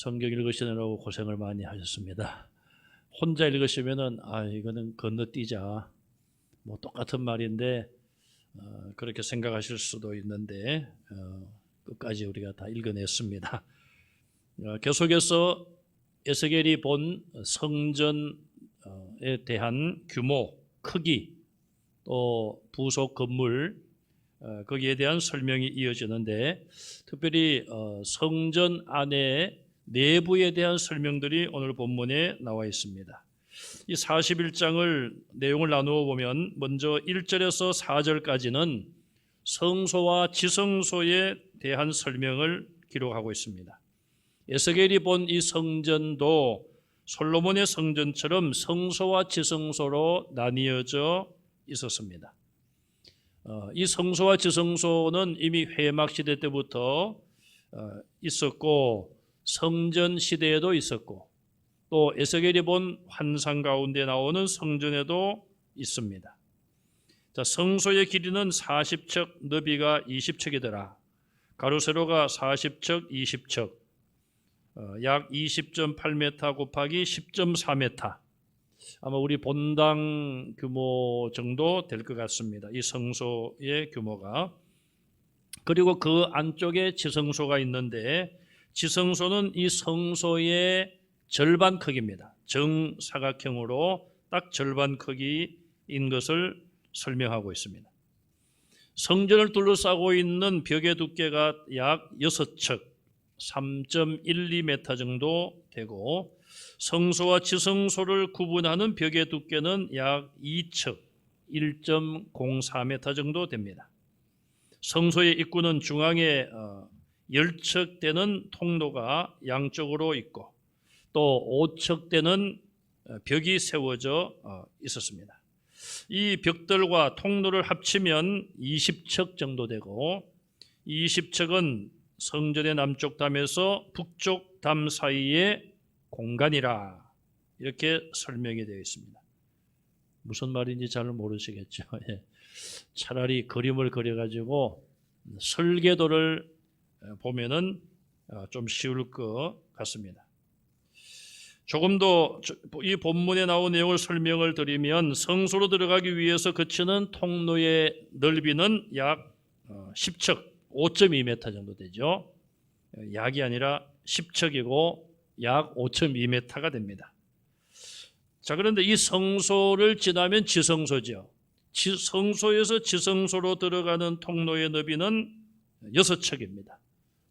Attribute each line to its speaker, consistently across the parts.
Speaker 1: 성경 읽으시느라고 고생을 많이 하셨습니다. 혼자 읽으시면은 이거는 건너뛰자, 뭐 똑같은 말인데 그렇게 생각하실 수도 있는데 끝까지 우리가 다 읽어냈습니다. 계속해서 에스겔이 본 성전에 대한 규모, 크기, 또 부속 건물, 거기에 대한 설명이 이어지는데 특별히 성전 안에 내부에 대한 설명들이 오늘 본문에 나와 있습니다. 이 41장을 내용을 나누어 보면 먼저 1절에서 4절까지는 성소와 지성소에 대한 설명을 기록하고 있습니다. 에스겔이 본 이 성전도 솔로몬의 성전처럼 성소와 지성소로 나뉘어져 있었습니다. 이 성소와 지성소는 이미 회막 시대 때부터 있었고 성전 시대에도 있었고 또 에스겔이 본 환상 가운데 나오는 성전에도 있습니다. 자, 성소의 길이는 40척, 너비가 20척이더라. 가로 세로가 40척, 20척, 약 20.8m 곱하기 10.4m. 아마 우리 본당 규모 정도 될 것 같습니다. 이 성소의 규모가. 그리고 그 안쪽에 지성소가 있는데 지성소는 이 성소의 절반 크기입니다. 정사각형으로 딱 절반 크기인 것을 설명하고 있습니다. 성전을 둘러싸고 있는 벽의 두께가 약 6척, 3.12m 정도 되고 성소와 지성소를 구분하는 벽의 두께는 약 2척, 1.04m 정도 됩니다. 성소의 입구는 중앙에 10척 되는 통로가 양쪽으로 있고 또 5척 되는 벽이 세워져 있었습니다. 이 벽들과 통로를 합치면 20척 정도 되고 20척은 성전의 남쪽 담에서 북쪽 담 사이의 공간이라 이렇게 설명이 되어 있습니다. 무슨 말인지 잘 모르시겠죠. 차라리 그림을 그려가지고 설계도를 보면은 좀 쉬울 것 같습니다. 조금 더 이 본문에 나온 내용을 설명을 드리면 성소로 들어가기 위해서 거치는 통로의 넓이는 약 10척, 5.2m 정도 되죠. 약이 아니라 10척이고 약 5.2m가 됩니다. 자, 그런데 이 성소를 지나면 지성소죠. 성소에서 지성소로 들어가는 통로의 너비는 6척입니다.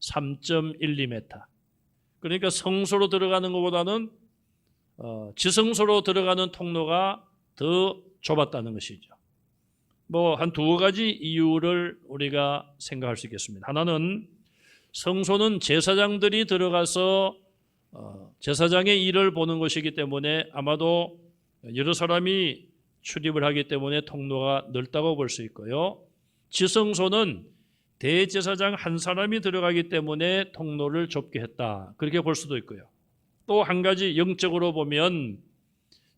Speaker 1: 3.12m. 그러니까 성소로 들어가는 것보다는 지성소로 들어가는 통로가 더 좁았다는 것이죠. 뭐 한 두 가지 이유를 우리가 생각할 수 있겠습니다. 하나는 성소는 제사장들이 들어가서 제사장의 일을 보는 것이기 때문에 아마도 여러 사람이 출입을 하기 때문에 통로가 넓다고 볼 수 있고요. 지성소는 대제사장 한 사람이 들어가기 때문에 통로를 좁게 했다. 그렇게 볼 수도 있고요. 또 한 가지 영적으로 보면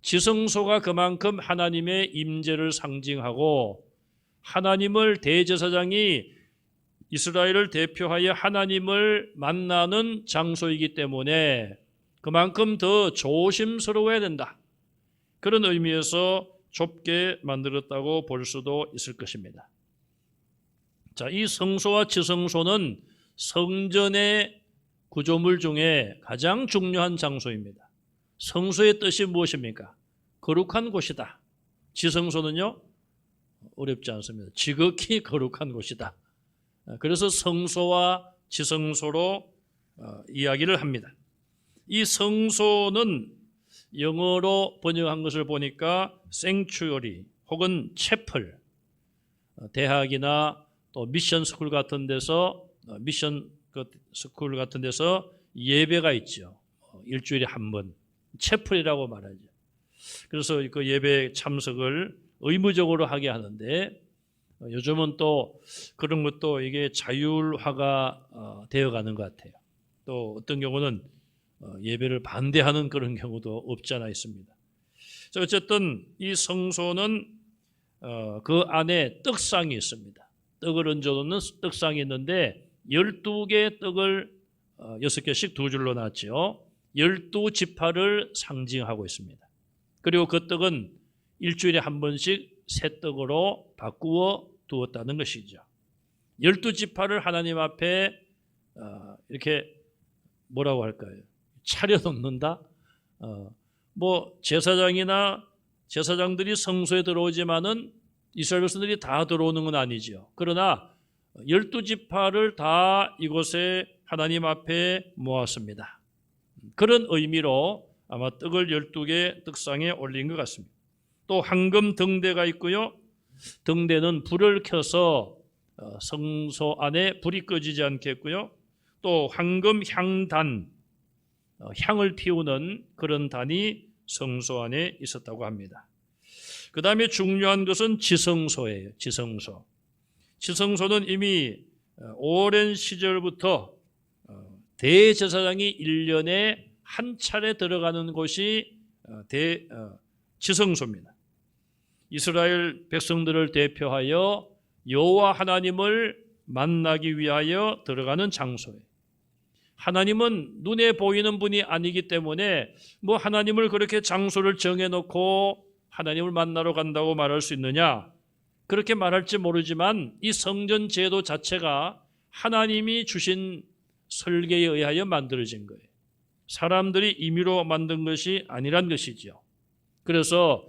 Speaker 1: 지성소가 그만큼 하나님의 임재를 상징하고 하나님을 대제사장이 이스라엘을 대표하여 하나님을 만나는 장소이기 때문에 그만큼 더 조심스러워야 된다. 그런 의미에서 좁게 만들었다고 볼 수도 있을 것입니다. 자, 이 성소와 지성소는 성전의 구조물 중에 가장 중요한 장소입니다. 성소의 뜻이 무엇입니까? 거룩한 곳이다. 지성소는요? 어렵지 않습니다. 지극히 거룩한 곳이다. 그래서 성소와 지성소로 이야기를 합니다. 이 성소는 영어로 번역한 것을 보니까 생츄어리 혹은 채플, 대학이나 또 미션 스쿨 같은 데서 예배가 있죠. 일주일에 한 번 채플이라고 말하죠. 그래서 그 예배 참석을 의무적으로 하게 하는데 요즘은 또 그런 것도 이게 자율화가 되어가는 것 같아요. 또 어떤 경우는 예배를 반대하는 그런 경우도 없지 않아 있습니다. 어쨌든 이 성소는 그 안에 떡상이 있습니다. 떡을 얹어놓는 떡상이 있는데 12개의 떡을 6개씩 두 줄로 놨죠. 12지파를 상징하고 있습니다. 그리고 그 떡은 일주일에 한 번씩 새 떡으로 바꾸어 두었다는 것이죠. 12지파를 하나님 앞에 이렇게 뭐라고 할까요? 차려놓는다? 뭐 제사장들이 성소에 들어오지만은 이스라엘 백성들이 다 들어오는 건 아니죠. 그러나 12지파를 다 이곳에 하나님 앞에 모았습니다. 그런 의미로 아마 떡을 12개 떡상에 올린 것 같습니다. 또 황금 등대가 있고요. 등대는 불을 켜서 성소 안에 불이 꺼지지 않겠고요. 또 황금 향단, 향을 피우는 그런 단이 성소 안에 있었다고 합니다. 그 다음에 중요한 것은 지성소예요. 지성소. 지성소는 이미 오랜 시절부터 대제사장이 1년에 한 차례 들어가는 곳이 지성소입니다. 이스라엘 백성들을 대표하여 여호와 하나님을 만나기 위하여 들어가는 장소예요. 하나님은 눈에 보이는 분이 아니기 때문에 뭐 하나님을 그렇게 장소를 정해놓고 하나님을 만나러 간다고 말할 수 있느냐? 그렇게 말할지 모르지만 이 성전 제도 자체가 하나님이 주신 설계에 의하여 만들어진 거예요. 사람들이 임의로 만든 것이 아니란 것이죠. 그래서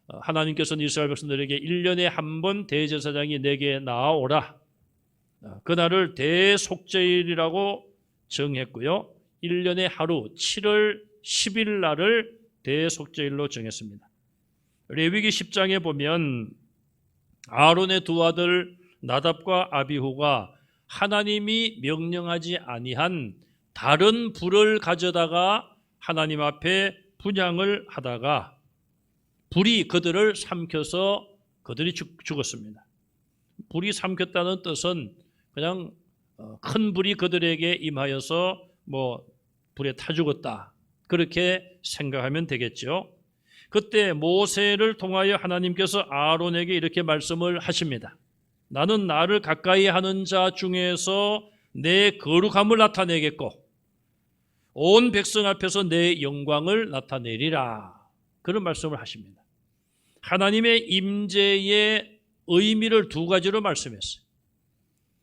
Speaker 1: 하나님께서는 이스라엘 백성들에게 1년에 한 번 대제사장이 내게 나아오라. 그날을 대속죄일이라고 정했고요. 1년에 하루 7월 10일 날을 대속죄일로 정했습니다. 레위기 10장에 보면 아론의 두 아들 나답과 아비후가 하나님이 명령하지 아니한 다른 불을 가져다가 하나님 앞에 분향을 하다가 불이 그들을 삼켜서 그들이 죽었습니다. 불이 삼켰다는 뜻은 그냥 큰 불이 그들에게 임하여서 뭐 불에 타 죽었다, 그렇게 생각하면 되겠죠. 그때 모세를 통하여 하나님께서 아론에게 이렇게 말씀을 하십니다. 나는 나를 가까이 하는 자 중에서 내 거룩함을 나타내겠고 온 백성 앞에서 내 영광을 나타내리라, 그런 말씀을 하십니다. 하나님의 임재의 의미를 두 가지로 말씀했어요.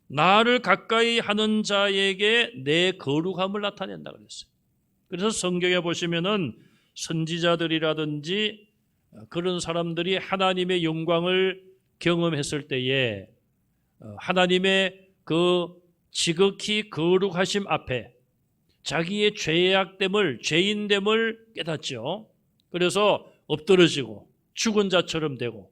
Speaker 1: 나를 가까이 하는 자에게 내 거룩함을 나타낸다 그랬어요. 그래서 성경에 보시면은 선지자들이라든지 그런 사람들이 하나님의 영광을 경험했을 때에 하나님의 그 지극히 거룩하심 앞에 자기의 죄악됨을, 죄인됨을 깨닫죠. 그래서 엎드러지고 죽은 자처럼 되고,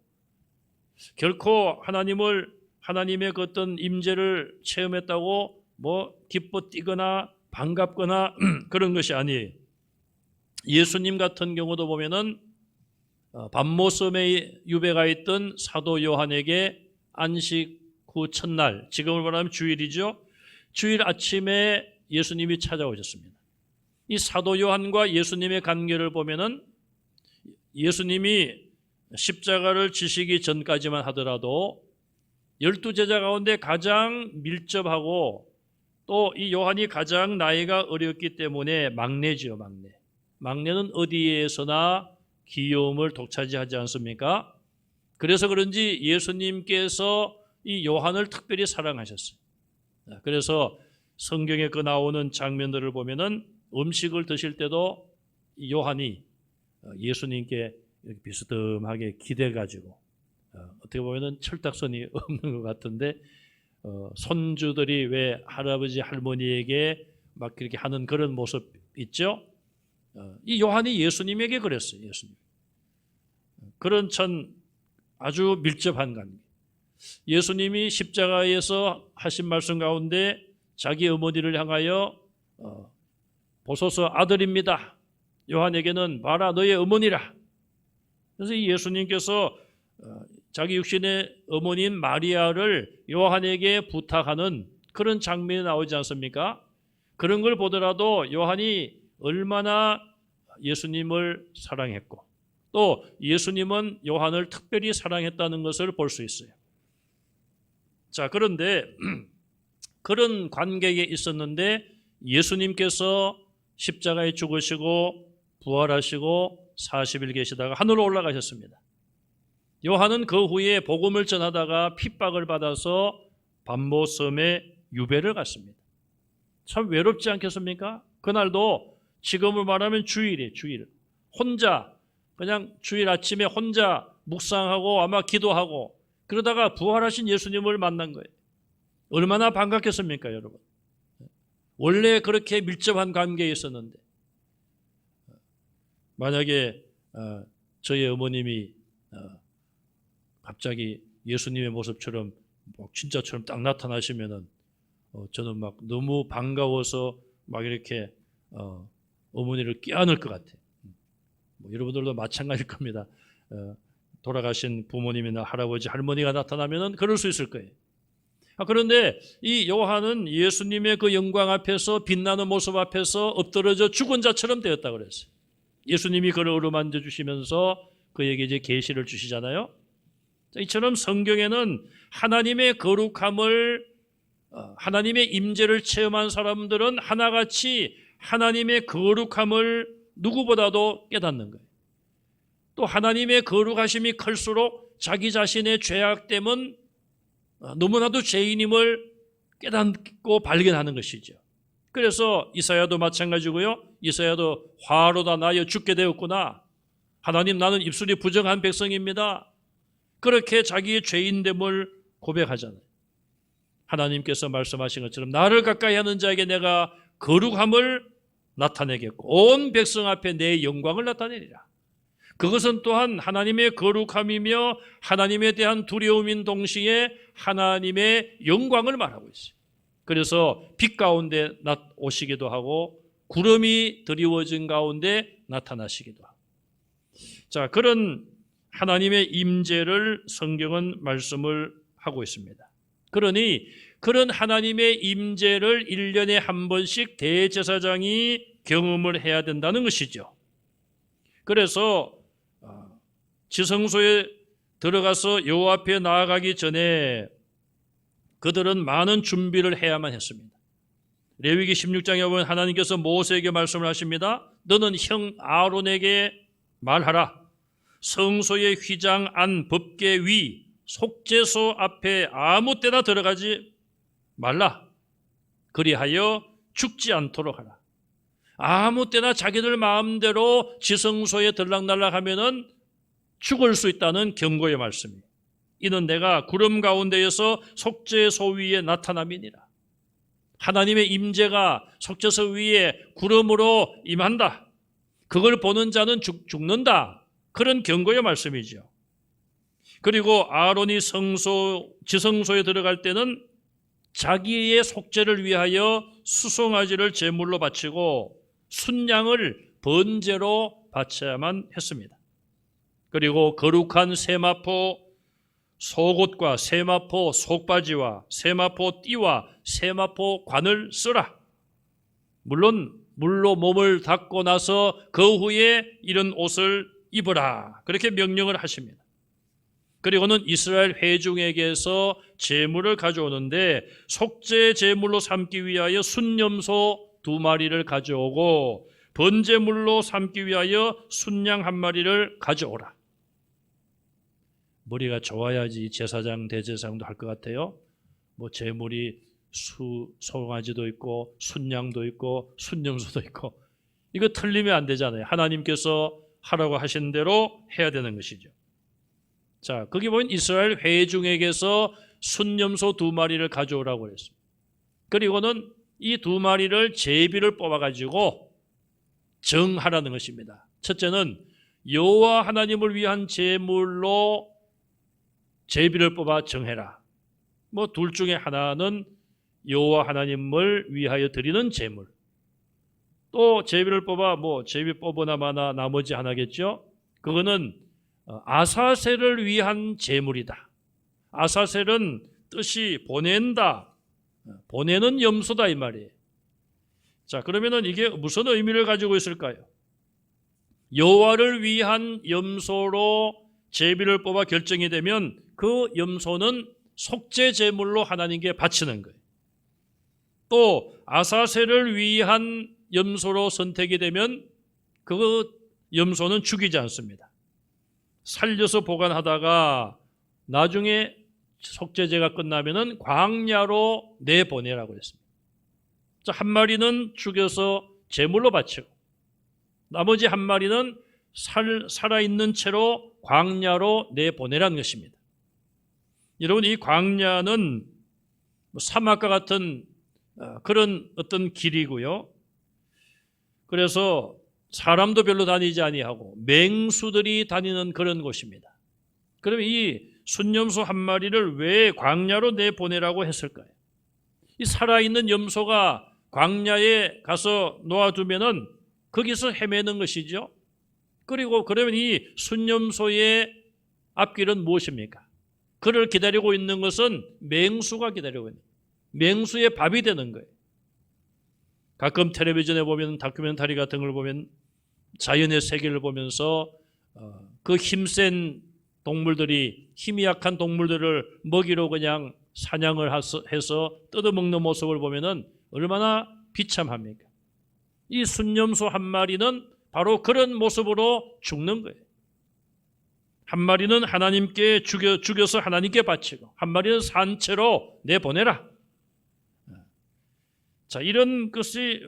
Speaker 1: 결코 하나님의 그 어떤 임재를 체험했다고 뭐 기뻐 뛰거나 반갑거나 그런 것이 아니에요. 예수님 같은 경우도 보면은 밤모섬에 유배가 있던 사도 요한에게 안식 후 첫날, 지금을 말하면 주일이죠. 주일 아침에 예수님이 찾아오셨습니다. 이 사도 요한과 예수님의 관계를 보면은 예수님이 십자가를 지시기 전까지만 하더라도 12제자 가운데 가장 밀접하고 또 이 요한이 가장 나이가 어렸기 때문에 막내지요, 막내. 막내는 어디에서나 귀여움을 독차지하지 않습니까? 그래서 그런지 예수님께서 이 요한을 특별히 사랑하셨어요. 그래서 성경에 그 나오는 장면들을 보면은 음식을 드실 때도 요한이 예수님께 이렇게 비스듬하게 기대가지고 어떻게 보면은 철딱선이 없는 것 같은데 손주들이 왜 할아버지 할머니에게 막 그렇게 하는 그런 모습 있죠? 이 요한이 예수님에게 그랬어요. 예수님. 그런 참 아주 밀접한 관계. 예수님이 십자가에서 하신 말씀 가운데 자기 어머니를 향하여 보소서 아들입니다. 요한에게는 봐라 너의 어머니라. 그래서 이 예수님께서 자기 육신의 어머니인 마리아를 요한에게 부탁하는 그런 장면이 나오지 않습니까? 그런 걸 보더라도 요한이 얼마나 예수님을 사랑했고 또 예수님은 요한을 특별히 사랑했다는 것을 볼 수 있어요. 자, 그런데 그런 관계에 있었는데 예수님께서 십자가에 죽으시고 부활하시고 40일 계시다가 하늘로 올라가셨습니다. 요한은 그 후에 복음을 전하다가 핍박을 받아서 반모섬에 유배를 갔습니다. 참 외롭지 않겠습니까? 그날도 지금을 말하면 주일이에요. 주일. 혼자 그냥 주일 아침에 혼자 묵상하고 아마 기도하고 그러다가 부활하신 예수님을 만난 거예요. 얼마나 반갑겠습니까, 여러분? 원래 그렇게 밀접한 관계에 있었는데 만약에 저희 어머님이 갑자기 예수님의 모습처럼 진짜처럼 딱 나타나시면은 저는 막 너무 반가워서 막 이렇게 어머니를 껴안을 것 같아요. 뭐 여러분들도 마찬가지일 겁니다. 돌아가신 부모님이나 할아버지, 할머니가 나타나면은 그럴 수 있을 거예요. 그런데 이 요한은 예수님의 그 영광 앞에서 빛나는 모습 앞에서 엎드러져 죽은 자처럼 되었다 그랬어요. 예수님이 그를 어루만져 주시면서 그에게 이제 계시를 주시잖아요. 이처럼 성경에는 하나님의 거룩함을 하나님의 임재를 체험한 사람들은 하나같이 하나님의 거룩함을 누구보다도 깨닫는 거예요. 또 하나님의 거룩하심이 클수록 자기 자신의 죄악됨은 너무나도 죄인임을 깨닫고 발견하는 것이죠. 그래서 이사야도 마찬가지고요. 이사야도 화로다 나여 죽게 되었구나. 하나님 나는 입술이 부정한 백성입니다. 그렇게 자기의 죄인됨을 고백하잖아요. 하나님께서 말씀하신 것처럼 나를 가까이 하는 자에게 내가 거룩함을 나타내겠고 온 백성 앞에 내 영광을 나타내리라. 그것은 또한 하나님의 거룩함이며 하나님에 대한 두려움인 동시에 하나님의 영광을 말하고 있어요. 그래서 빛 가운데 오시기도 하고 구름이 드리워진 가운데 나타나시기도 하고. 자, 그런 하나님의 임재를 성경은 말씀을 하고 있습니다. 그러니 그런 하나님의 임재를 1년에 한 번씩 대제사장이 경험을 해야 된다는 것이죠. 그래서 지성소에 들어가서 여호와 앞에 나아가기 전에 그들은 많은 준비를 해야만 했습니다. 레위기 16장에 보면 하나님께서 모세에게 말씀을 하십니다. 너는 형 아론에게 말하라. 성소의 휘장 안 법궤 위 속죄소 앞에 아무 때나 들어가지 말라. 그리하여 죽지 않도록 하라. 아무 때나 자기들 마음대로 지성소에 들락날락하면은 죽을 수 있다는 경고의 말씀이에요. 이는 내가 구름 가운데에서 속죄소 위에 나타남이니라. 하나님의 임재가 속죄소 위에 구름으로 임한다. 그걸 보는 자는 죽는다. 그런 경고의 말씀이죠. 그리고 아론이 지성소에 들어갈 때는 자기의 속죄를 위하여 수송아지를 제물로 바치고 순양을 번제로 바쳐야만 했습니다. 그리고 거룩한 세마포 속옷과 세마포 속바지와 세마포 띠와 세마포 관을 쓰라. 물론 물로 몸을 닦고 나서 그 후에 이런 옷을 입으라. 그렇게 명령을 하십니다. 그리고는 이스라엘 회중에게서 제물을 가져오는데 속죄 제물로 삼기 위하여 순염소 2마리를 가져오고 번제물로 삼기 위하여 순양 1마리를 가져오라. 머리가 좋아야지 제사장 대제사장도 할 것 같아요. 뭐 제물이 송아지도 있고 순양도 있고 순염소도 있고 이거 틀리면 안 되잖아요. 하나님께서 하라고 하신 대로 해야 되는 것이죠. 자, 거기 보면 이스라엘 회중에게서 순염소 2마리를 가져오라고 그랬습니다. 그리고는 이 2마리를 제비를 뽑아가지고 정하라는 것입니다. 첫째는 여호와 하나님을 위한 제물로 제비를 뽑아 정해라. 뭐 둘 중에 하나는 여호와 하나님을 위하여 드리는 제물. 또 제비를 뽑아 제비 뽑으나 마나 나머지 하나겠죠. 그거는 아사셀을 위한 제물이다. 아사셀은 뜻이 보낸다. 보내는 염소다 이 말이에요. 자, 그러면은 이게 무슨 의미를 가지고 있을까요? 여호와를 위한 염소로 제비를 뽑아 결정이 되면 그 염소는 속죄 제물로 하나님께 바치는 거예요. 또 아사셀을 위한 염소로 선택이 되면 그 염소는 죽이지 않습니다. 살려서 보관하다가 나중에 속죄제가 끝나면은 광야로 내보내라고 했습니다. 한 마리는 죽여서 제물로 바치고 나머지 한 마리는 살아있는 채로 광야로 내보내라는 것입니다. 여러분, 이 광야는 사막과 같은 그런 어떤 길이고요. 그래서 사람도 별로 다니지 아니하고 맹수들이 다니는 그런 곳입니다. 그러면 이 순염소 한 마리를 왜 광야로 내보내라고 했을까요? 이 살아있는 염소가 광야에 가서 놓아두면은 거기서 헤매는 것이죠. 그리고 그러면 이 순염소의 앞길은 무엇입니까? 그를 기다리고 있는 것은 맹수가 기다리고 있는 거예요. 맹수의 밥이 되는 거예요. 가끔 텔레비전에 보면 다큐멘터리 같은 걸 보면 자연의 세계를 보면서 그 힘센 동물들이 힘이 약한 동물들을 먹이로 그냥 사냥을 해서 뜯어먹는 모습을 보면은 얼마나 비참합니까? 이 순염소 한 마리는 바로 그런 모습으로 죽는 거예요. 한 마리는 하나님께 죽여서 하나님께 바치고 한 마리는 산채로 내보내라. 자, 이런 것이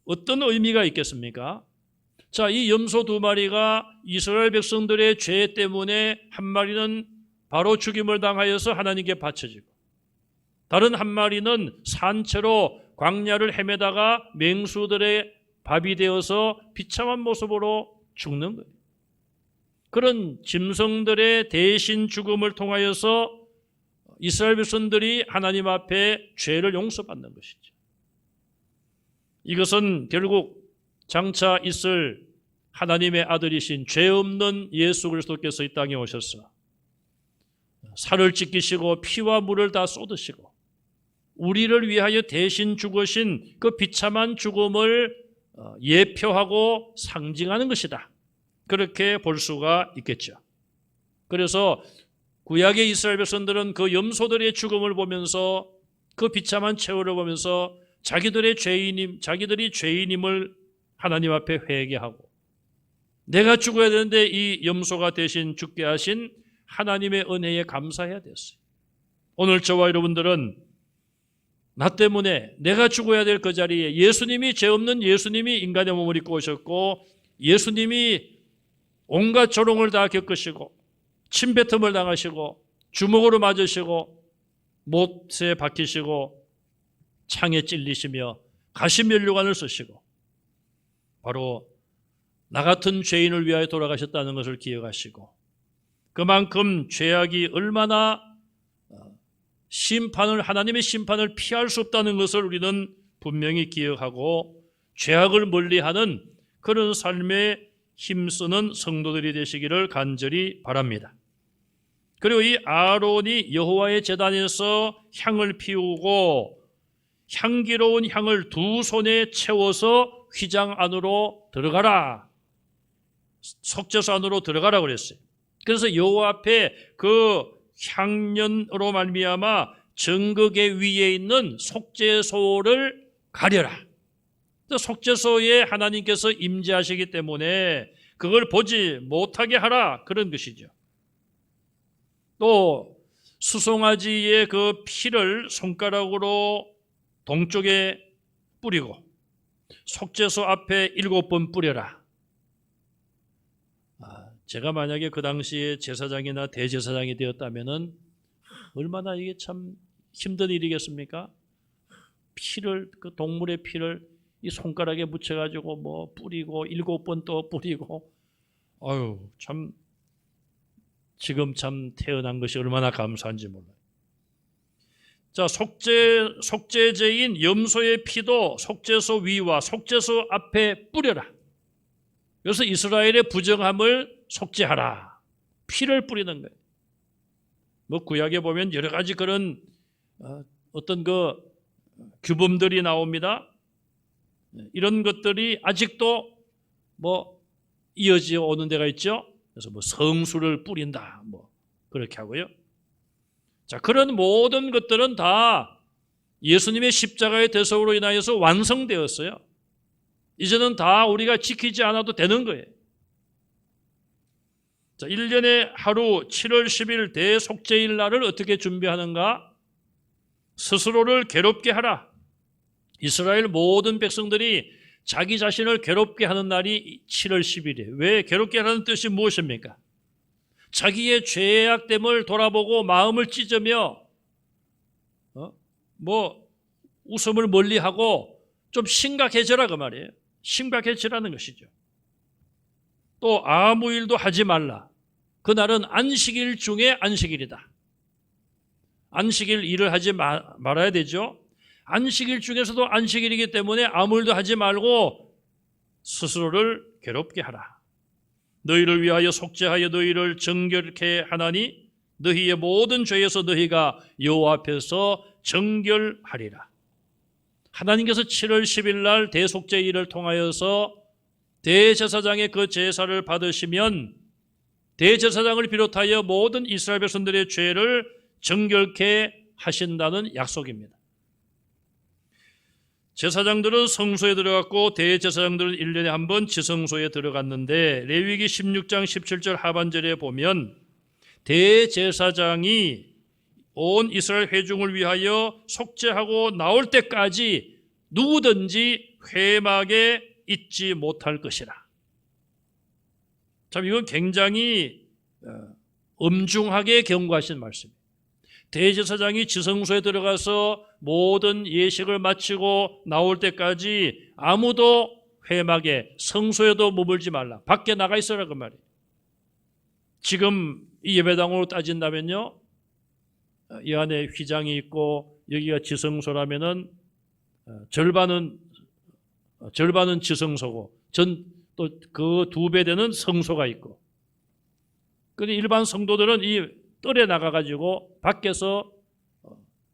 Speaker 1: 어떤 의미가 있겠습니까? 자, 이 염소 두 마리가 이스라엘 백성들의 죄 때문에 한 마리는 바로 죽임을 당하여서 하나님께 바쳐지고 다른 한 마리는 산채로 광야를 헤매다가 맹수들의 밥이 되어서 비참한 모습으로 죽는 거예요. 그런 짐승들의 대신 죽음을 통하여서 이스라엘 백성들이 하나님 앞에 죄를 용서받는 것이죠. 이것은 결국 장차 있을 하나님의 아들이신 죄 없는 예수 그리스도께서 이 땅에 오셔서 살을 찢기시고 피와 물을 다 쏟으시고 우리를 위하여 대신 죽으신 그 비참한 죽음을 예표하고 상징하는 것이다. 그렇게 볼 수가 있겠죠. 그래서 구약의 이스라엘 백성들은 그 염소들의 죽음을 보면서 그 비참한 최후를 보면서 자기들이 죄인임을 하나님 앞에 회개하고 내가 죽어야 되는데 이 염소가 대신 죽게 하신 하나님의 은혜에 감사해야 됐어요. 오늘 저와 여러분들은 나 때문에 내가 죽어야 될 그 자리에 예수님이 죄 없는 예수님이 인간의 몸을 입고 오셨고 예수님이 온갖 조롱을 다 겪으시고 침뱉음을 당하시고 주먹으로 맞으시고 못에 박히시고 창에 찔리시며 가시면류관을 쓰시고 바로 나 같은 죄인을 위하여 돌아가셨다는 것을 기억하시고 그만큼 죄악이 얼마나 하나님의 심판을 피할 수 없다는 것을 우리는 분명히 기억하고 죄악을 멀리하는 그런 삶에 힘쓰는 성도들이 되시기를 간절히 바랍니다. 그리고 이 아론이 여호와의 제단에서 향을 피우고 향기로운 향을 두 손에 채워서 휘장 안으로 들어가라. 속죄소 안으로 들어가라 그랬어요. 그래서 여호와 앞에 그 향년으로 말미암아 정극의 위에 있는 속죄소를 가려라. 속죄소에 하나님께서 임재하시기 때문에 그걸 보지 못하게 하라 그런 것이죠. 또 수송아지의 그 피를 손가락으로 동쪽에 뿌리고 속죄소 앞에 7번 뿌려라. 제가 만약에 그 당시에 제사장이나 대제사장이 되었다면은 얼마나 이게 참 힘든 일이겠습니까? 그 동물의 피를 이 손가락에 묻혀가지고 뭐 뿌리고 7번 또 뿌리고 참 지금 참 태어난 것이 얼마나 감사한지 몰라요. 자, 속죄제인 염소의 피도 속죄소 위와 속죄소 앞에 뿌려라. 그래서 이스라엘의 부정함을 속죄하라. 피를 뿌리는 거예요. 뭐 구약에 보면 여러 가지 그런 어떤 그 규범들이 나옵니다. 이런 것들이 아직도 뭐 이어져 오는 데가 있죠. 그래서 뭐 성수를 뿌린다, 뭐 그렇게 하고요. 자, 그런 모든 것들은 다 예수님의 십자가의 대속으로 인하여서 완성되었어요. 이제는 다 우리가 지키지 않아도 되는 거예요. 자, 1년에 하루 7월 10일 대속죄일 날을 어떻게 준비하는가? 스스로를 괴롭게 하라. 이스라엘 모든 백성들이 자기 자신을 괴롭게 하는 날이 7월 10일이에요. 왜 괴롭게 하라는 뜻이 무엇입니까? 자기의 죄악됨을 돌아보고 마음을 찢으며 웃음을 멀리하고 좀 심각해져라 그 말이에요. 심각해지라는 것이죠. 또 아무 일도 하지 말라. 그날은 안식일 중에 안식일이다. 안식일 일을 하지 말아야 되죠. 안식일 중에서도 안식일이기 때문에 아무 일도 하지 말고 스스로를 괴롭게 하라. 너희를 위하여 속죄하여 너희를 정결케 하나니 너희의 모든 죄에서 너희가 여호와 앞에서 정결하리라. 하나님께서 7월 10일 날 대속죄일을 통하여서 대제사장의 그 제사를 받으시면 대제사장을 비롯하여 모든 이스라엘 백성들의 죄를 정결케 하신다는 약속입니다. 제사장들은 성소에 들어갔고 대제사장들은 1년에 한 번 지성소에 들어갔는데 레위기 16장 17절 하반절에 보면 대제사장이 온 이스라엘 회중을 위하여 속죄하고 나올 때까지 누구든지 회막에 있지 못할 것이라. 참 이건 굉장히 엄중하게 경고하신 말씀입니다. 대제사장이 지성소에 들어가서 모든 예식을 마치고 나올 때까지 아무도 회막에 성소에도 머물지 말라. 밖에 나가 있어라 그 말이에요. 지금 이 예배당으로 따진다면요, 이 안에 휘장이 있고 여기가 지성소라면은 절반은 지성소고 또 그 2배 되는 성소가 있고, 그런데 일반 성도들은 이 뜰에 나가가지고 밖에서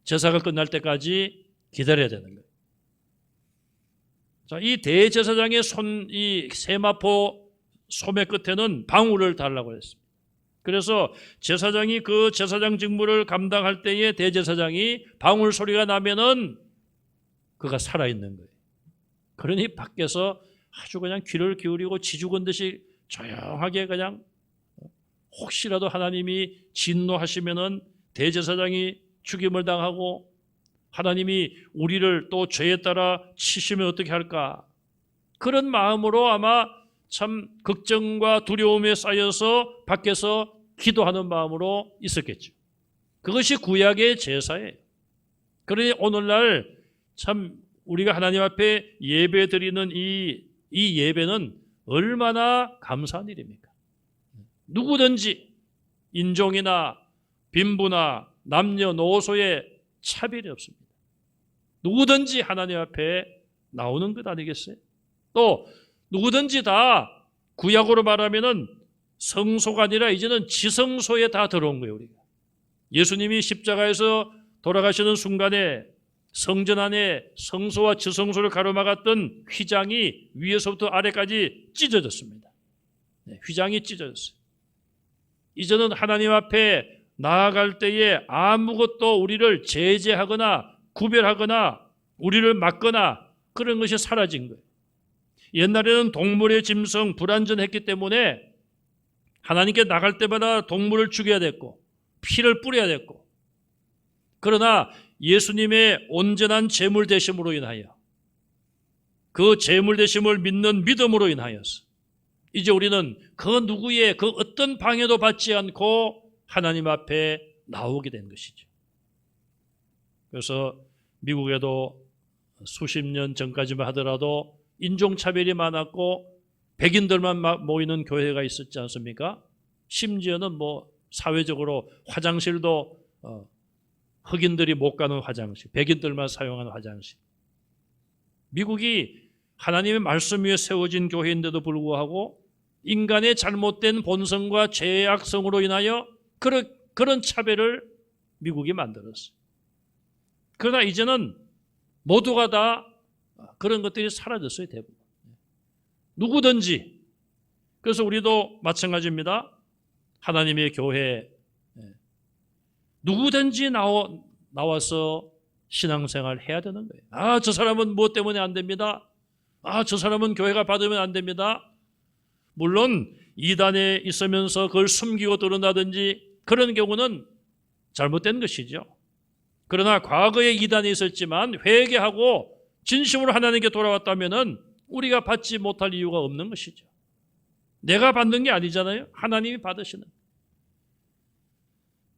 Speaker 1: 제사가 끝날 때까지 기다려야 되는 거예요. 자, 이 대제사장의 이 세마포 소매 끝에는 방울을 달라고 했습니다. 그래서 제사장이 그 제사장 직무를 감당할 때에 대제사장이 방울 소리가 나면은 그가 살아있는 거예요. 그러니 밖에서 아주 그냥 귀를 기울이고 지죽은 듯이 조용하게 그냥 혹시라도 하나님이 진노하시면은 대제사장이 죽임을 당하고 하나님이 우리를 또 죄에 따라 치시면 어떻게 할까? 그런 마음으로 아마 참 걱정과 두려움에 쌓여서 밖에서 기도하는 마음으로 있었겠죠. 그것이 구약의 제사예요. 그러니 오늘날 참 우리가 하나님 앞에 예배 드리는 이 예배는 얼마나 감사한 일입니까? 누구든지 인종이나 빈부나 남녀노소의 차별이 없습니다. 누구든지 하나님 앞에 나오는 것 아니겠어요? 또 누구든지 다 구약으로 말하면은 성소가 아니라 이제는 지성소에 다 들어온 거예요. 우리가 예수님이 십자가에서 돌아가시는 순간에 성전 안에 성소와 지성소를 가로막았던 휘장이 위에서부터 아래까지 찢어졌습니다. 휘장이 찢어졌어요. 이제는 하나님 앞에 나아갈 때에 아무것도 우리를 제재하거나 구별하거나 우리를 막거나 그런 것이 사라진 거예요. 옛날에는 동물의 짐승 불완전했기 때문에 하나님께 나갈 때마다 동물을 죽여야 됐고 피를 뿌려야 됐고, 그러나 예수님의 온전한 제물 되심으로 인하여 그 제물 되심을 믿는 믿음으로 인하여서 이제 우리는 그 누구의 그 어떤 방해도 받지 않고 하나님 앞에 나오게 된 것이죠. 그래서 미국에도 수십 년 전까지만 하더라도 인종차별이 많았고 백인들만 모이는 교회가 있었지 않습니까? 심지어는 사회적으로 화장실도 흑인들이 못 가는 화장실, 백인들만 사용하는 화장실. 미국이 하나님의 말씀 위에 세워진 교회인데도 불구하고 인간의 잘못된 본성과 죄악성으로 인하여 그런 차별을 미국이 만들었어요. 그러나 이제는 모두가 다 그런 것들이 사라졌어요, 대부분. 누구든지. 그래서 우리도 마찬가지입니다. 하나님의 교회 누구든지 나와서 신앙생활 해야 되는 거예요. 아, 저 사람은 무엇 때문에 안 됩니다. 아, 저 사람은 교회가 받으면 안 됩니다. 물론 이단에 있으면서 그걸 숨기고 들은다든지 그런 경우는 잘못된 것이죠. 그러나 과거에 이단에 있었지만 회개하고 진심으로 하나님께 돌아왔다면 우리가 받지 못할 이유가 없는 것이죠. 내가 받는 게 아니잖아요. 하나님이 받으시는.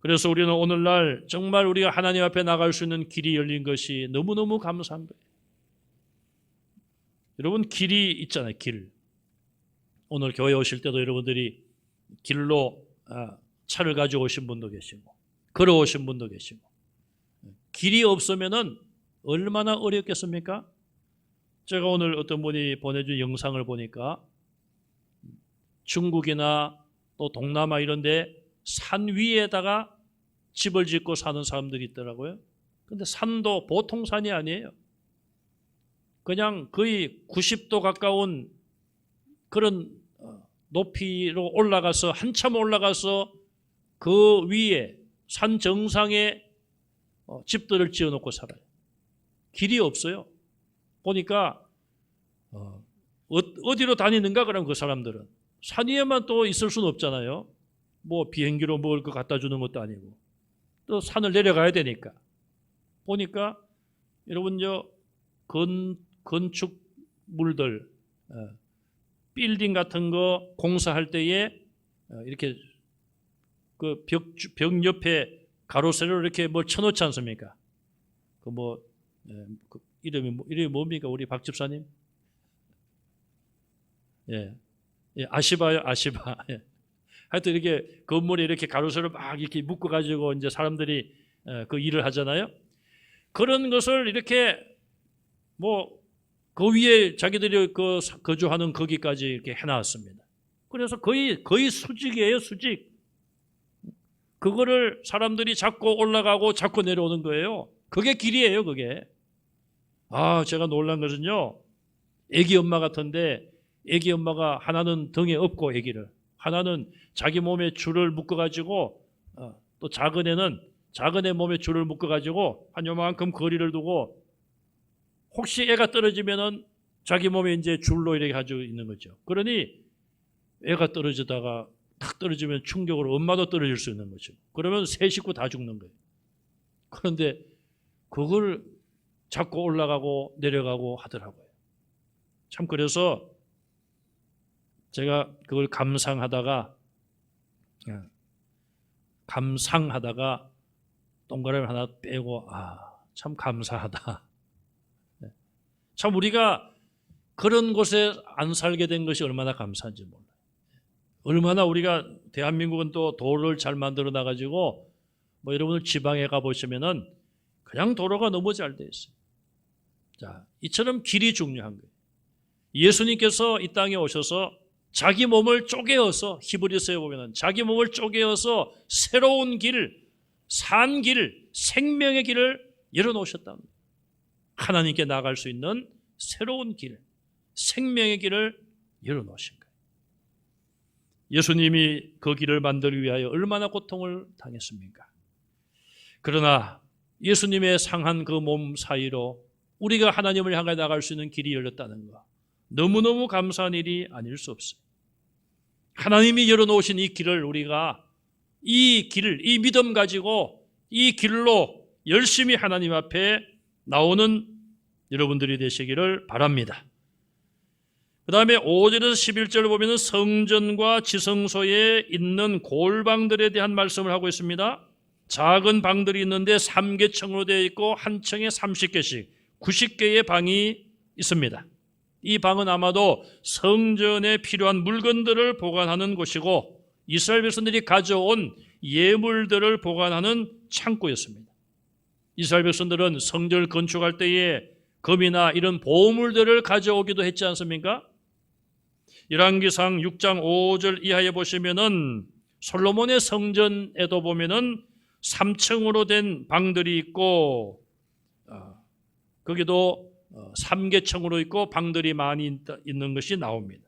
Speaker 1: 그래서 우리는 오늘날 정말 우리가 하나님 앞에 나갈 수 있는 길이 열린 것이 너무너무 감사한 거예요. 여러분, 길이 있잖아요. 길. 오늘 교회 오실 때도 여러분들이 길로 차를 가지고 오신 분도 계시고 걸어오신 분도 계시고, 길이 없으면은 얼마나 어렵겠습니까? 제가 오늘 어떤 분이 보내준 영상을 보니까 중국이나 또 동남아 이런 데 산 위에다가 집을 짓고 사는 사람들이 있더라고요. 근데 산도 보통 산이 아니에요. 그냥 거의 90도 가까운 그런 높이로 올라가서 한참 올라가서 그 위에 산 정상에 집들을 지어놓고 살아요. 길이 없어요. 보니까 어디로 다니는가 그럼 그 사람들은 산 위에만 또 있을 수는 없잖아요. 뭐 비행기로 먹을 거 갖다 주는 것도 아니고 또 산을 내려가야 되니까. 보니까 여러분 건축물들 빌딩 같은 거 공사할 때에 이렇게 그 벽 옆에 가로세로 이렇게 뭘 쳐놓지 않습니까? 그 이름이 뭡니까? 우리 박 집사님? 예, 아시바요, 아시바. 예. 하여튼 이렇게 건물에 이렇게 가로세로 막 이렇게 묶어가지고 이제 사람들이 그 일을 하잖아요. 그런 것을 이렇게 그 위에 자기들이 거주하는 거기까지 이렇게 해놨습니다. 그래서 거의 수직이에요, 수직. 그거를 사람들이 자꾸 올라가고 자꾸 내려오는 거예요. 그게 길이에요, 그게. 제가 놀란 것은요, 애기 엄마 같은데, 애기 엄마가 하나는 등에 업고 애기를, 하나는 자기 몸에 줄을 묶어가지고, 또 작은 애 몸에 줄을 묶어가지고, 한 요만큼 거리를 두고, 혹시 애가 떨어지면은 자기 몸에 이제 줄로 이렇게 가지고 있는 거죠. 그러니 애가 떨어지다가 탁 떨어지면 충격으로 엄마도 떨어질 수 있는 거죠. 그러면 세 식구 다 죽는 거예요. 그런데 그걸 자꾸 올라가고 내려가고 하더라고요. 참 그래서 제가 그걸 감상하다가 동그라미 하나 빼고 참 감사하다. 참 우리가 그런 곳에 안 살게 된 것이 얼마나 감사한지 몰라요. 얼마나 우리가 대한민국은 또 도로를 잘 만들어 놔가지고 여러분들 지방에 가보시면은 그냥 도로가 너무 잘 돼 있어요. 자, 이처럼 길이 중요한 거예요. 예수님께서 이 땅에 오셔서 자기 몸을 쪼개어서 히브리서에 보면은 자기 몸을 쪼개어서 새로운 길, 산 길, 생명의 길을 열어놓으셨다는 거예요. 하나님께 나아갈 수 있는 새로운 길, 생명의 길을 열어놓으신 거예요. 예수님이 그 길을 만들기 위하여 얼마나 고통을 당했습니까? 그러나 예수님의 상한 그 몸 사이로 우리가 하나님을 향해 나갈 수 있는 길이 열렸다는 거, 너무너무 감사한 일이 아닐 수 없어요. 하나님이 열어놓으신 이 길을 우리가 이 믿음 가지고 이 길로 열심히 하나님 앞에 나오는 여러분들이 되시기를 바랍니다. 그 다음에 5절에서 11절을 보면 성전과 지성소에 있는 골방들에 대한 말씀을 하고 있습니다. 작은 방들이 있는데 3개층으로 되어 있고 한 층에 30개씩 90개의 방이 있습니다. 이 방은 아마도 성전에 필요한 물건들을 보관하는 곳이고 이스라엘 백성들이 가져온 예물들을 보관하는 창고였습니다. 이스라엘 백성들은 성전을 건축할 때에 금이나 이런 보물들을 가져오기도 했지 않습니까? 열왕기상 6장 5절 이하에 보시면은 솔로몬의 성전에도 보면은 3층으로 된 방들이 있고 거기도 3개층으로 있고 방들이 많이 있는 것이 나옵니다.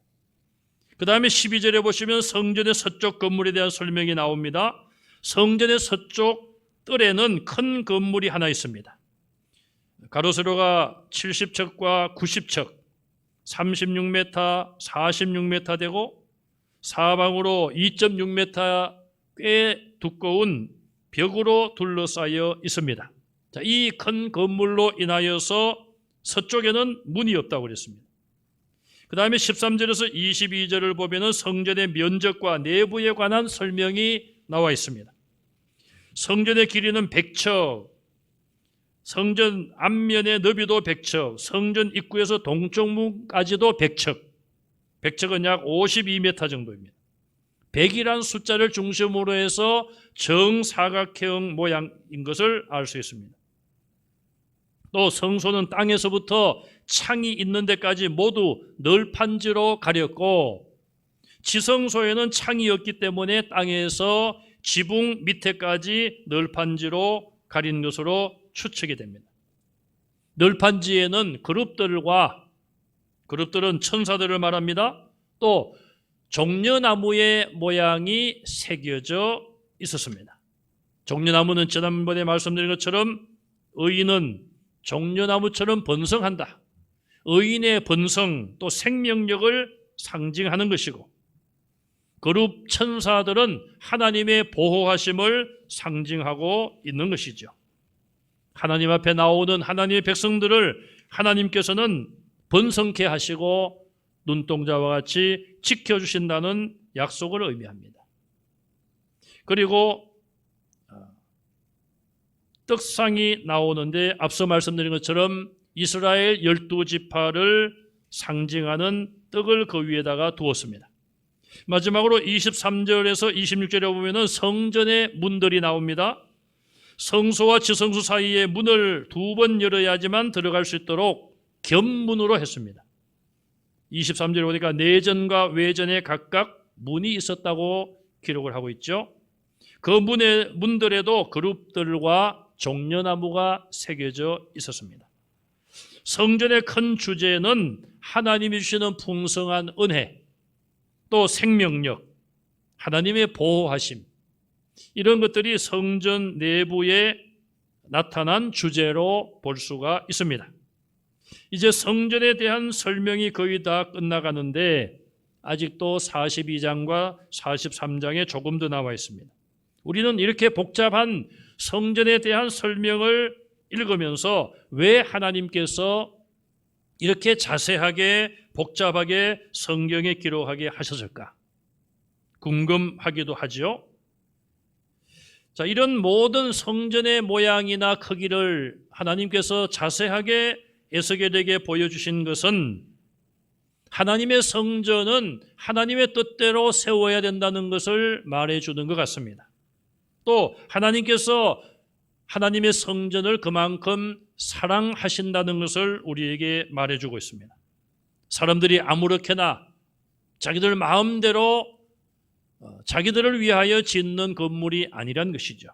Speaker 1: 그 다음에 12절에 보시면 성전의 서쪽 건물에 대한 설명이 나옵니다. 성전의 서쪽 뜰에는 큰 건물이 하나 있습니다. 가로 세로가 70척과 90척, 36m, 46m 되고 사방으로 2.6m 꽤 두꺼운 벽으로 둘러싸여 있습니다. 자, 이 큰 건물로 인하여서 서쪽에는 문이 없다고 그랬습니다. 그 다음에 13절에서 22절을 보면 성전의 면적과 내부에 관한 설명이 나와 있습니다. 성전의 길이는 100척, 성전 앞면의 너비도 100척, 성전 입구에서 동쪽 문까지도 100척, 100척은 약 52m 정도입니다. 100이란 숫자를 중심으로 해서 정사각형 모양인 것을 알 수 있습니다. 또 성소는 땅에서부터 창이 있는 데까지 모두 널판지로 가렸고, 지성소에는 창이 없기 때문에 땅에서 지붕 밑에까지 널판지로 가린 것으로 추측이 됩니다. 널판지에는 그룹들은 천사들을 말합니다. 또 종려나무의 모양이 새겨져 있었습니다. 종려나무는 지난번에 말씀드린 것처럼 의인은 종려나무처럼 번성한다. 의인의 번성 또 생명력을 상징하는 것이고, 그룹 천사들은 하나님의 보호하심을 상징하고 있는 것이죠. 하나님 앞에 나오는 하나님의 백성들을 하나님께서는 번성케 하시고 눈동자와 같이 지켜주신다는 약속을 의미합니다. 그리고 떡상이 나오는데 앞서 말씀드린 것처럼 이스라엘 12지파를 상징하는 떡을 그 위에다가 두었습니다. 마지막으로 23절에서 26절에 보면 성전의 문들이 나옵니다. 성소와 지성소 사이에 문을 2번 열어야지만 들어갈 수 있도록 견문으로 했습니다. 23절에 보니까 내전과 외전에 각각 문이 있었다고 기록을 하고 있죠. 그 문들에도 그룹들과 종려나무가 새겨져 있었습니다. 성전의 큰 주제는 하나님이 주시는 풍성한 은혜, 또 생명력, 하나님의 보호하심, 이런 것들이 성전 내부에 나타난 주제로 볼 수가 있습니다. 이제 성전에 대한 설명이 거의 다 끝나가는데 아직도 42장과 43장에 조금 더 나와 있습니다. 우리는 이렇게 복잡한 성전에 대한 설명을 읽으면서 왜 하나님께서 이렇게 자세하게 복잡하게 성경에 기록하게 하셨을까 궁금하기도 하죠. 자, 이런 모든 성전의 모양이나 크기를 하나님께서 자세하게 에스겔에게 보여주신 것은 하나님의 성전은 하나님의 뜻대로 세워야 된다는 것을 말해주는 것 같습니다. 또 하나님께서 하나님의 성전을 그만큼 사랑하신다는 것을 우리에게 말해주고 있습니다. 사람들이 아무렇게나 자기들 마음대로 자기들을 위하여 짓는 건물이 아니란 것이죠.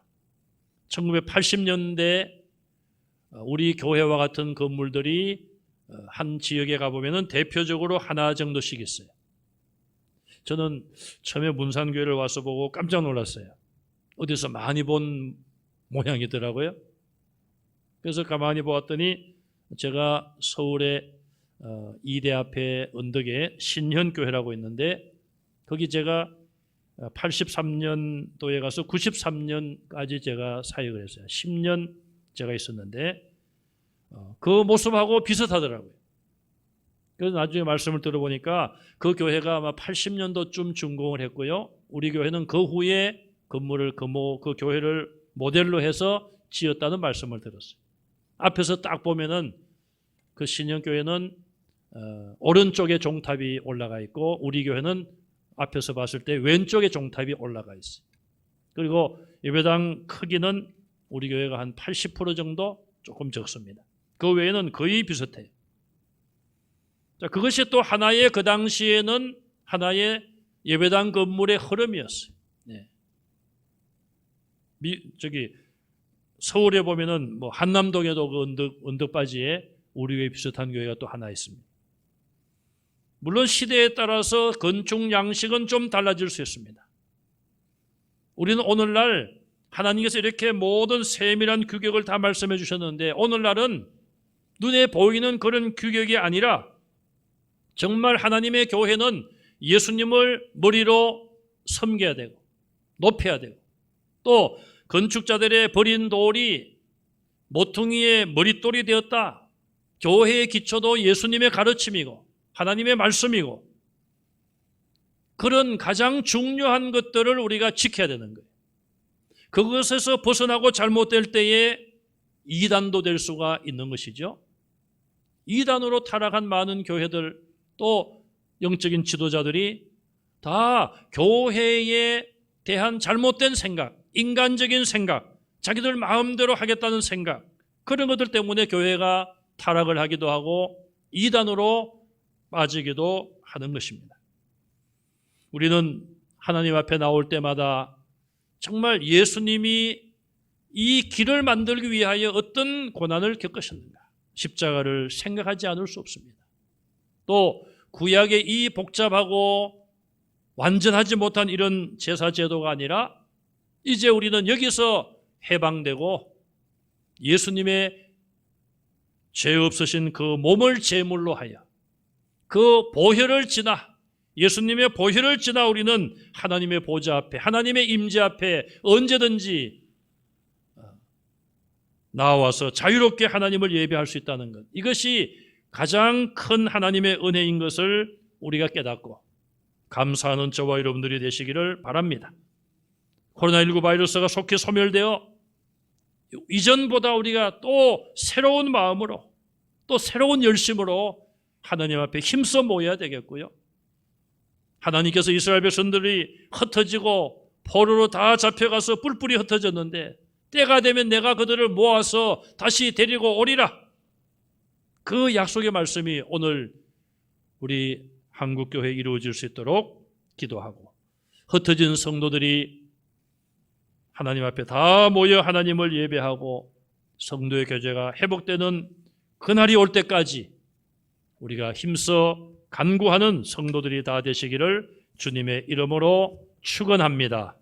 Speaker 1: 1980년대 우리 교회와 같은 건물들이 한 지역에 가보면 대표적으로 하나 정도씩 있어요. 저는 처음에 문산교회를 와서 보고 깜짝 놀랐어요. 어디서 많이 본 모양이더라고요. 그래서 가만히 보았더니 제가 서울의 이대 앞에 언덕에 신현교회라고 있는데 거기 제가 83년도에 가서 93년까지 제가 사역을 했어요. 10년 제가 있었는데 그 모습하고 비슷하더라고요. 그래서 나중에 말씀을 들어보니까 그 교회가 아마 80년도쯤 준공을 했고요. 우리 교회는 그 후에 건물을 그 교회를 모델로 해서 지었다는 말씀을 들었어요. 앞에서 딱 보면은 그 신현교회는 오른쪽에 종탑이 올라가 있고 우리 교회는 앞에서 봤을 때 왼쪽에 종탑이 올라가 있어요. 그리고 예배당 크기는 우리 교회가 한 80% 정도 조금 적습니다. 그 외에는 거의 비슷해요. 자, 그것이 또 하나의 그 당시에는 하나의 예배당 건물의 흐름이었어요. 네. 서울에 보면은 뭐 한남동에도 그 언덕바지에 우리 교회 비슷한 교회가 또 하나 있습니다. 물론 시대에 따라서 건축 양식은 좀 달라질 수 있습니다. 우리는 오늘날 하나님께서 이렇게 모든 세밀한 규격을 다 말씀해 주셨는데 오늘날은 눈에 보이는 그런 규격이 아니라 정말 하나님의 교회는 예수님을 머리로 섬겨야 되고 높여야 되고, 또 건축자들의 버린 돌이 모퉁이의 머릿돌이 되었다. 교회의 기초도 예수님의 가르침이고 하나님의 말씀이고, 그런 가장 중요한 것들을 우리가 지켜야 되는 거예요. 그것에서 벗어나고 잘못될 때에 이단도 될 수가 있는 것이죠. 이단으로 타락한 많은 교회들, 또 영적인 지도자들이 다 교회에 대한 잘못된 생각, 인간적인 생각, 자기들 마음대로 하겠다는 생각, 그런 것들 때문에 교회가 타락을 하기도 하고 이단으로 빠지기도 하는 것입니다. 우리는 하나님 앞에 나올 때마다 정말 예수님이 이 길을 만들기 위하여 어떤 고난을 겪으셨는가, 십자가를 생각하지 않을 수 없습니다. 또 구약의 이 복잡하고 완전하지 못한 이런 제사 제도가 아니라 이제 우리는 여기서 해방되고 예수님의 죄 없으신 그 몸을 제물로 하여 그 보혈을 지나, 예수님의 보혈을 지나 우리는 하나님의 보좌 앞에, 하나님의 임재 앞에 언제든지 나와서 자유롭게 하나님을 예배할 수 있다는 것, 이것이 가장 큰 하나님의 은혜인 것을 우리가 깨닫고 감사하는 저와 여러분들이 되시기를 바랍니다. 코로나19 바이러스가 속히 소멸되어 이전보다 우리가 또 새로운 마음으로, 또 새로운 열심으로 하나님 앞에 힘써 모여야 되겠고요. 하나님께서 이스라엘 백성들이 흩어지고 포로로 다 잡혀가서 뿔뿔이 흩어졌는데 때가 되면 내가 그들을 모아서 다시 데리고 오리라. 그 약속의 말씀이 오늘 우리 한국교회에 이루어질 수 있도록 기도하고, 흩어진 성도들이 하나님 앞에 다 모여 하나님을 예배하고 성도의 교제가 회복되는 그날이 올 때까지 우리가 힘써 간구하는 성도들이 다 되시기를 주님의 이름으로 축원합니다.